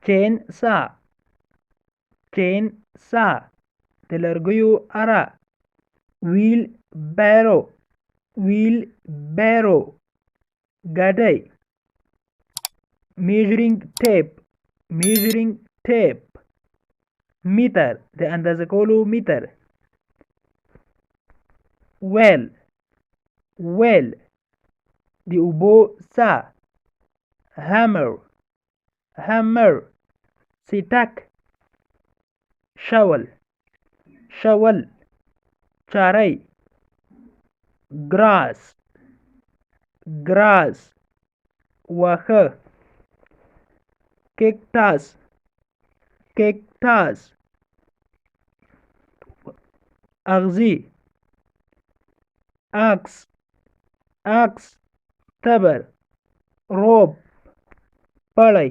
چین سا د لرګیو اره. ویل بیرو ګاډی. میژرینګ ټیپ متر د اندازه کولو متر. ویل د اوبو سا. هامر څټک. شول چارۍ. ګراس واښه. کیکټاس اغزي. عکس تبر. روب پړی.